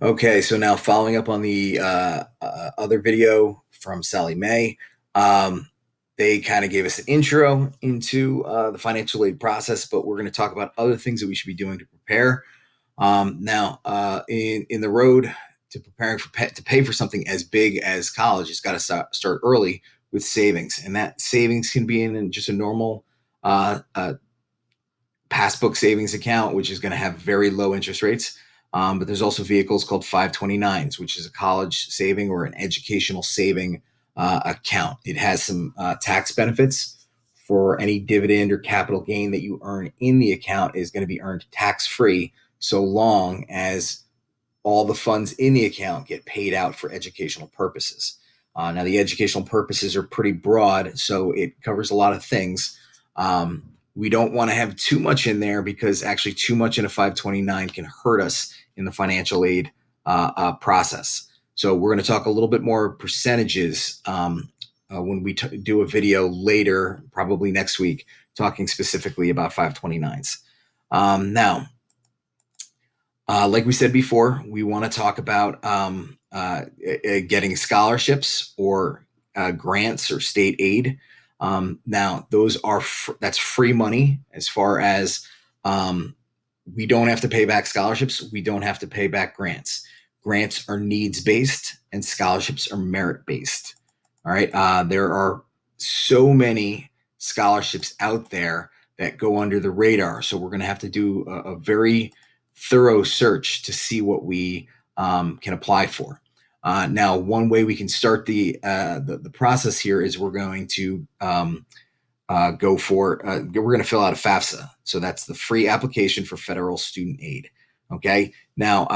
Okay, so now following up on the other video from Sally Mae, um, they kind of gave us an intro into the financial aid process, but we're going to talk about other things that we should be doing to prepare. Now, in the road to preparing to pay for something as big as college, it's got to start early with savings, and that savings can be in just a normal passbook savings account, which is going to have very low interest rates. But there's also vehicles called 529s, which is a college saving or an educational saving account. It has some tax benefits for any dividend or capital gain that you earn in the account is going to be earned tax free so long as all the funds in the account get paid out for educational purposes. Now, the educational purposes are pretty broad, so it covers a lot of things. We don't want to have too much in there because actually, too much in a 529 can hurt us in the financial aid process. So, we're going to talk a little bit more percentages when we do a video later, probably next week, talking specifically about 529s. Now, like we said before, we want to talk about getting scholarships or grants or state aid. Now, that's free money as far as we don't have to pay back scholarships. We don't have to pay back grants. Grants are needs based and scholarships are merit based. All right. There are so many scholarships out there that go under the radar. So we're going to have to do a very thorough search to see what we can apply for. Now, one way we can start the process here is we're going to we're going to fill out a FAFSA. So that's the free application for federal student aid. Okay. Now,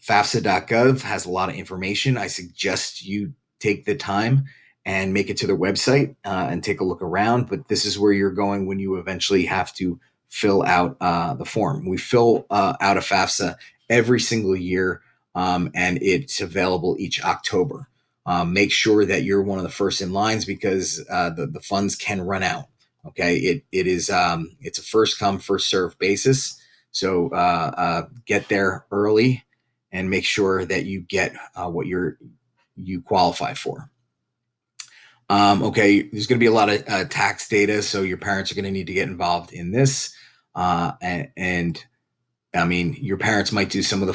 FAFSA.gov has a lot of information. I suggest you take the time and make it to their website and take a look around. But this is where you're going when you eventually have to fill out the form. We fill out a FAFSA every single year, and it's available each October. Make sure that you're one of the first in lines because the funds can run out. Okay, it's a first come first serve basis. So get there early and make sure that you get what you qualify for. Okay, there's going to be a lot of tax data, so your parents are going to need to get involved in this. And I mean, your parents might do some of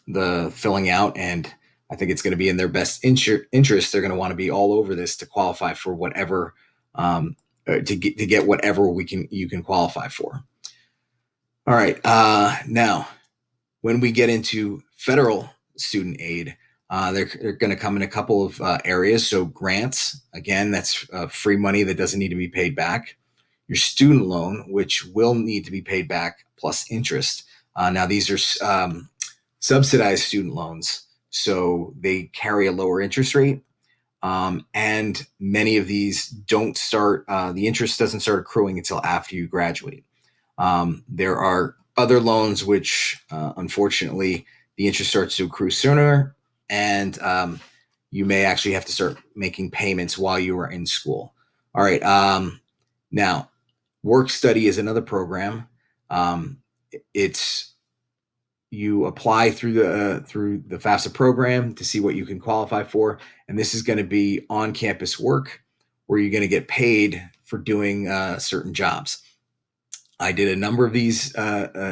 the filling out, and I think it's going to be in their best interest. They're going to want to be all over this to qualify for whatever to get whatever you can qualify for. All right, now when we get into federal student aid, they're going to come in a couple of areas. So grants, again, that's free money that doesn't need to be paid back. Your student loan, which will need to be paid back plus interest. Now, these are subsidized student loans, so they carry a lower interest rate. And many of these don't start, the interest doesn't start accruing until after you graduate. There are other loans which, unfortunately, the interest starts to accrue sooner, and you may actually have to start making payments while you are in school. All right. Now, work study is another program. It's you apply through the FAFSA program to see what you can qualify for, and this is going to be on campus work where you're going to get paid for doing certain jobs. I did a number of these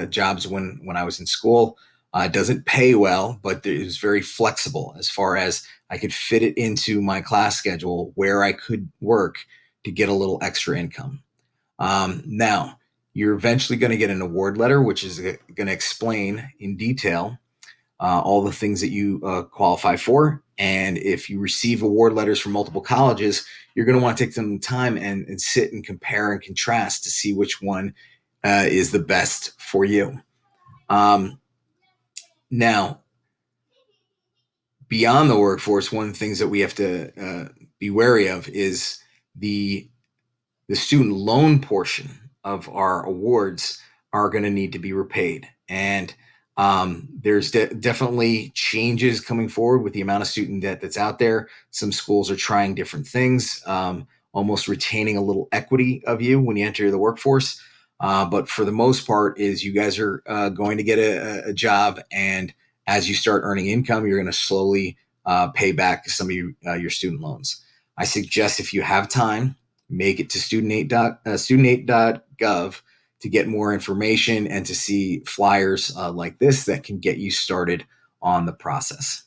jobs when I was in school. It doesn't pay well, but it was very flexible as far as I could fit it into my class schedule where I could work to get a little extra income. Now, you're eventually going to get an award letter, which is going to explain in detail all the things that you qualify for. And if you receive award letters from multiple colleges, you're going to want to take some time and sit and compare and contrast to see which one is the best for you. Um, Now, beyond the workforce, one of the things that we have to be wary of is the the student loan portion of our awards are going to need to be repaid. And there's definitely changes coming forward with the amount of student debt that's out there. Some schools are trying different things, almost retaining a little equity of you when you enter the workforce. But for the most part, is you guys are going to get a job, and As you start earning income, you're going to slowly pay back some of your student loans. I suggest if you have time, make it to student8.gov to get more information and to see flyers like this that can get you started on the process.